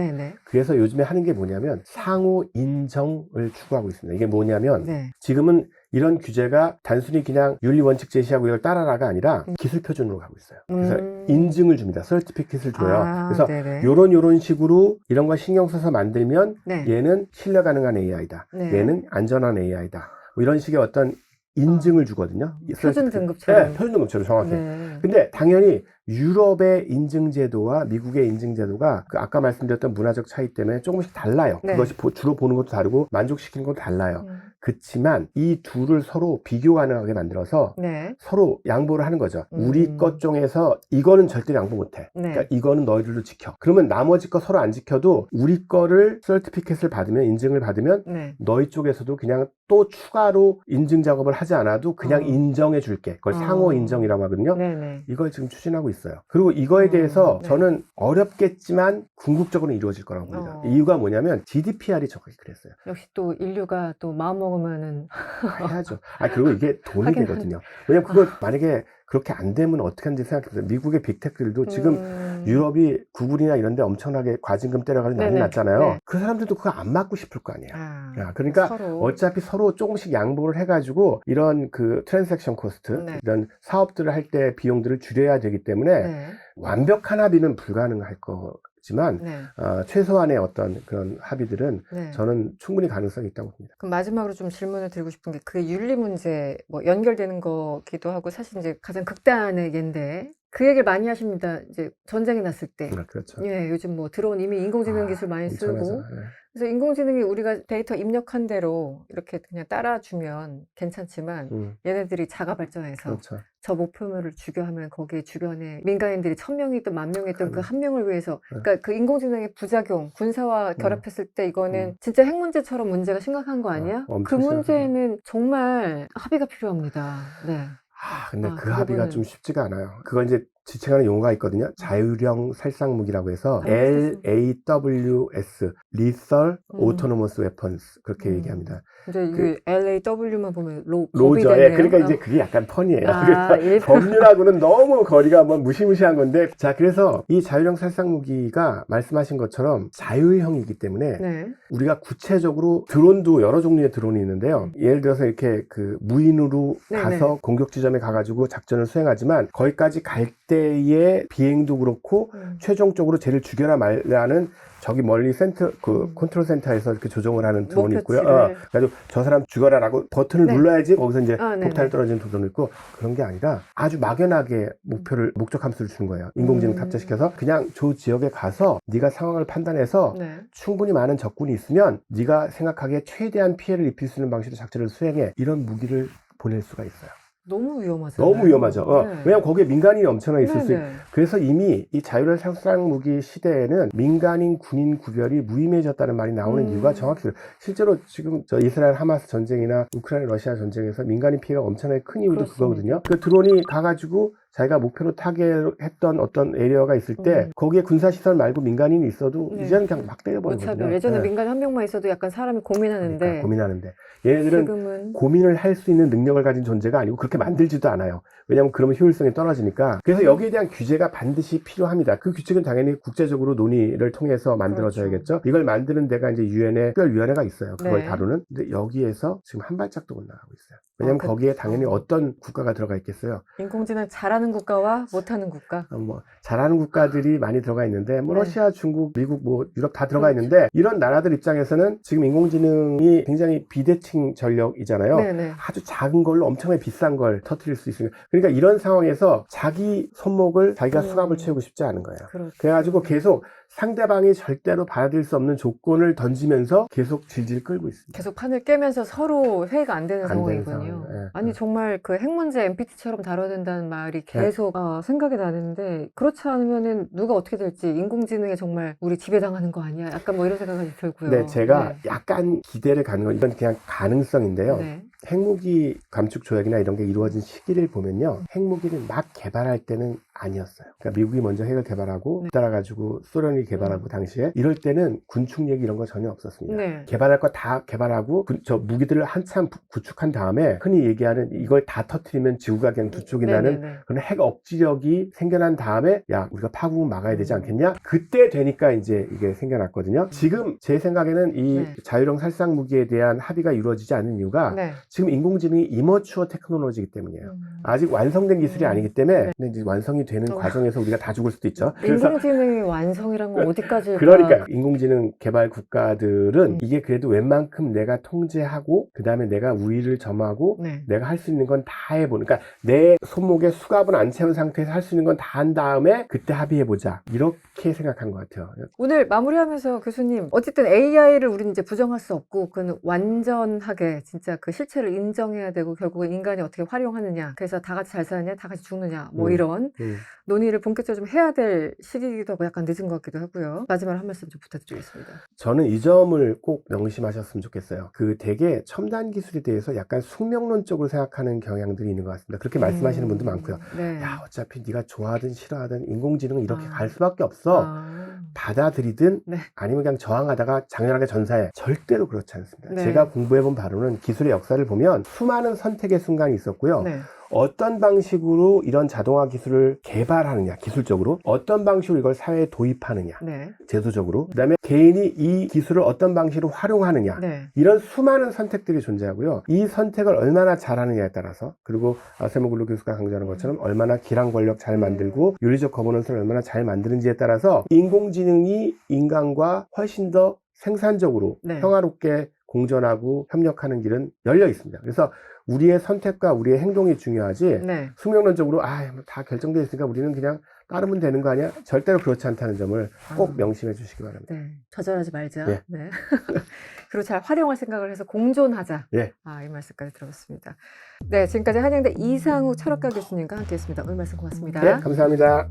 그래서 요즘에 하는 게 뭐냐면 상호 인정을 추구하고 있습니다. 이게 뭐냐면 지금은 이런 규제가 단순히 그냥 윤리 원칙 제시하고 이걸 따라라가 아니라 기술 표준으로 가고 있어요. 그래서 인증을 줍니다. 서티피킷을 줘요. 그래서 요런 식으로 이런 거 신경 써서 만들면 얘는 신뢰 가능한 AI다. 얘는 안전한 AI다. 뭐 이런 식의 어떤 인증을 주거든요. 표준 등급처럼. 네, 표준 등급처럼 정확히. 네. 근데 당연히 유럽의 인증제도와 미국의 인증제도가 그 아까 말씀드렸던 문화적 차이 때문에 조금씩 달라요. 네. 그것이 주로 보는 것도 다르고 만족시키는 것도 달라요. 그렇지만 이 둘을 서로 비교 가능하게 만들어서 네. 서로 양보를 하는 거죠. 우리 것 중에서 이거는 절대 양보 못해. 네. 그러니까 이거는 너희들도 지켜. 그러면 나머지 거 서로 안 지켜도 우리 거를 서티피켓을 받으면 인증을 받으면 네. 너희 쪽에서도 그냥 또 추가로 인증 작업을 하지 않아도 그냥 인정해 줄게. 그걸 상호 인정이라고 하거든요. 네네. 이걸 지금 추진하고 있어요. 그리고 이거에 대해서 네. 저는 어렵겠지만 궁극적으로는 이루어질 거라고 봅니다. 이유가 뭐냐면 GDPR이 정확히 그랬어요. 역시 또 인류가 또 마음 먹으면은 해야죠. 그리고 이게 돈이 하긴 되거든요. 왜냐면 그거 만약에 그렇게 안 되면 어떻게 하는지 생각해보세요. 미국의 빅테크들도 지금 유럽이 구글이나 이런 데 엄청나게 과징금 때려가지고 난리 네네. 났잖아요. 네. 그 사람들도 그거 안 맞고 싶을 거 아니에요. 그러니까 서로. 어차피 서로 조금씩 양보를 해가지고 이런 그 트랜잭션 코스트, 네. 이런 사업들을 할 때 비용들을 줄여야 되기 때문에 네. 완벽한 합의는 불가능할 거지만 네. 최소한의 어떤 그런 합의들은 네. 저는 충분히 가능성이 있다고 봅니다. 그럼 마지막으로 좀 질문을 드리고 싶은 게 그 윤리 문제 뭐 연결되는 거기도 하고 사실 이제 가장 극단의 예인데 그 얘기를 많이 하십니다. 이제 전쟁이 났을 때. 그렇죠. 예, 요즘 뭐 드론 이미 인공지능 기술 많이 인천에서, 쓰고 예. 그래서 인공지능이 우리가 데이터 입력한 대로 이렇게 그냥 따라주면 괜찮지만 얘네들이 자가 발전해서 그렇죠. 저 목표물을 죽여 하면 거기에 주변에 민간인들이 1000명이든 10,000명이든 그 한 명을 위해서 네. 그러니까 그 인공지능의 부작용 군사와 결합했을 때 이거는 진짜 핵 문제처럼 문제가 심각한 거 아니야? 그 엄청 문제는 정말 합의가 필요합니다. 네. 근데 그 그 합의가 부분은- 좀 쉽지가 않아요. 그걸 이제 지칭하는 용어가 있거든요. 자율형 살상무기라고 해서 LAWS, Lethal Autonomous Weapons 그렇게 얘기합니다. 이제 이게 LAW만 보면 로저. 법이 그러니까 되네요. 이제 그게 약간 펀이에요. 예. 법률하고는 너무 거리가 뭐 무시무시한 건데, 자, 그래서 이 자율형 살상무기가 말씀하신 것처럼 자율형이기 때문에 네. 우리가 구체적으로 드론도 여러 종류의 드론이 있는데요. 예를 들어서 이렇게 그 무인으로 네네. 가서 공격 지점에 가가지고 작전을 수행하지만 거기까지 갈 때의 비행도 그렇고 최종적으로 쟤를 죽여라 말라는 저기 멀리 센터 그 컨트롤 센터에서 이렇게 조정을 하는 드론이 있고요. 그래가지고 저 사람 죽여라라고 버튼을 네. 눌러야지 거기서 이제 네네. 폭탄이 떨어지는 드론이 있고, 그런 게 아니라 아주 막연하게 목적 함수를 주는 거예요. 인공지능 탑재시켜서 그냥 저 지역에 가서 네가 상황을 판단해서 네. 충분히 많은 적군이 있으면 네가 생각하기에 최대한 피해를 입힐 수 있는 방식으로 작전을 수행해. 이런 무기를 보낼 수가 있어요. 너무 위험하죠. 너무 위험하죠. 네. 왜냐면 거기에 민간인이 엄청나게 있을 수 있고. 네네. 그래서 이미 이 자율형 살상무기 시대에는 민간인 군인 구별이 무의미해졌다는 말이 나오는 이유가 정확히 그래요. 실제로 지금 저 이스라엘 하마스 전쟁이나 우크라이나 러시아 전쟁에서 민간인 피해가 엄청나게 큰 이유도 그렇습니다. 그거거든요. 그 드론이 가가지고 자기가 목표로 타겟했던 어떤 에리어가 있을 때 거기에 군사시설 말고 민간인이 있어도 네. 이제는 그냥 막 때려버리거든요. 무차별. 예전에 민간 한 명만 있어도 약간 사람이 고민하는데 그러니까 고민하는데 얘네들은 지금은 고민을 할 수 있는 능력을 가진 존재가 아니고 그렇게 만들지도 않아요. 왜냐하면 그러면 효율성이 떨어지니까. 그래서 여기에 대한 규제가 반드시 필요합니다. 그 규칙은 당연히 국제적으로 논의를 통해서 만들어져야겠죠. 이걸 만드는 데가 이제 유엔의 특별위원회가 있어요. 그걸 네. 다루는. 근데 여기에서 지금 한 발짝도 못 나가고 있어요. 왜냐하면 거기에 당연히 어떤 국가가 들어가 있겠어요. 인공지능 잘하는 국가와 못하는 국가. 뭐 잘하는 국가들이 많이 들어가 있는데 뭐 네. 러시아, 중국, 미국, 뭐 유럽 다 들어가 있는데 이런 나라들 입장에서는 지금 인공지능이 굉장히 비대칭 전력이잖아요. 네네. 아주 작은 걸로 엄청나게 비싼 걸 터뜨릴 수 있으니까. 그러니까 이런 상황에서 자기 손목을 자기가 수갑을 채우고 싶지 않은 거예요. 그렇죠. 그래가지고 계속 상대방이 절대로 받아들일 수 없는 조건을 던지면서 계속 질질 끌고 있습니다. 계속 판을 깨면서 서로 회의가 안 되는 안 되는 상황이군요. 상황이에요. 예. 아니 정말 그 핵 문제 NPT처럼 다뤄야 된다는 말이 계속 생각이 나는데 그렇지 않으면은 누가 어떻게 될지 인공지능에 정말 우리 지배당하는 거 아니야? 약간 뭐 이런 생각이 들고요. 네, 제가 네. 약간 기대를 갖는 건 이건 그냥 가능성인데요. 네. 핵무기 감축 조약이나 이런 게 이루어진 시기를 보면요, 핵무기를 막 개발할 때는 아니었어요. 그러니까 미국이 먼저 핵을 개발하고 따라가지고 소련이 개발하고 당시에 이럴 때는 군축 얘기 이런 거 전혀 없었습니다. 네. 개발할 거 다 개발하고 저 무기들을 한참 구축한 다음에 흔히 얘기하는 이걸 다 터트리면 지구가 그냥 두 쪽이 나는 네네네. 그런 핵 억지력이 생겨난 다음에 야 우리가 파국은 막아야 되지 않겠냐? 그때 되니까 이제 이게 생겨났거든요. 지금 제 생각에는 이 네. 자율형 살상 무기에 대한 합의가 이루어지지 않는 이유가 네. 지금 인공지능이 이머추어 테크놀로지이기 때문이에요. 아직 완성된 기술이 아니기 때문에 근데 이제 완성이 되는 과정에서 우리가 다 죽을 수도 있죠. 인공지능의 완성이란 건 어디까지? 그러니까 인공지능 개발 국가들은 이게 그래도 웬만큼 내가 통제하고 그 다음에 내가 우위를 점하고 내가 할 수 있는 건 다 해보는, 그러니까 내 손목에 수갑은 안 채운 상태에서 할 수 있는 건 다 한 다음에 그때 합의해보자, 이렇게 생각한 것 같아요. 오늘 마무리하면서 교수님, 어쨌든 AI를 우리는 이제 부정할 수 없고 그는 완전하게 진짜 그 실체를 인정해야 되고 결국은 인간이 어떻게 활용하느냐, 그래서 다 같이 잘 사느냐 다 같이 죽느냐 뭐 이런 논의를 본격적으로 좀 해야 될 시기이기도 하고 약간 늦은 것 같기도 하고요. 마지막으로 한 말씀 좀 부탁드리겠습니다. 저는 이 점을 꼭 명심하셨으면 좋겠어요. 그 되게 첨단 기술에 대해서 약간 숙명론적으로 생각하는 경향들이 있는 것 같습니다. 그렇게 말씀하시는 분도 많고요. 야, 어차피 네가 좋아하든 싫어하든 인공지능은 이렇게 갈 수밖에 없어. 받아들이든 아니면 그냥 저항하다가 장렬하게 전사해. 절대로 그렇지 않습니다. 제가 공부해본 바로는 기술의 역사를 보면 수많은 선택의 순간이 있었고요. 어떤 방식으로 이런 자동화 기술을 개발하느냐, 기술적으로 어떤 방식으로 이걸 사회에 도입하느냐, 제도적으로, 그 다음에 개인이 이 기술을 어떤 방식으로 활용하느냐, 이런 수많은 선택들이 존재하고요. 이 선택을 얼마나 잘하느냐에 따라서, 그리고 아세모글루 교수가 강조하는 것처럼 얼마나 기량 권력 잘 만들고 윤리적 거버넌스를 얼마나 잘 만드는지에 따라서 인공지능이 인간과 훨씬 더 생산적으로 평화롭게 공존하고 협력하는 길은 열려 있습니다. 그래서 우리의 선택과 우리의 행동이 중요하지 숙명론적으로 다 결정되어 있으니까 우리는 그냥 따르면 되는 거 아니야? 절대로 그렇지 않다는 점을 꼭 명심해 주시기 바랍니다. 좌절하지 말자. 그리고 잘 활용할 생각을 해서 공존하자. 이 말씀까지 들어봤습니다. 지금까지 한양대 이상욱 철학과 교수님과 함께했습니다. 오늘 말씀 고맙습니다. 감사합니다.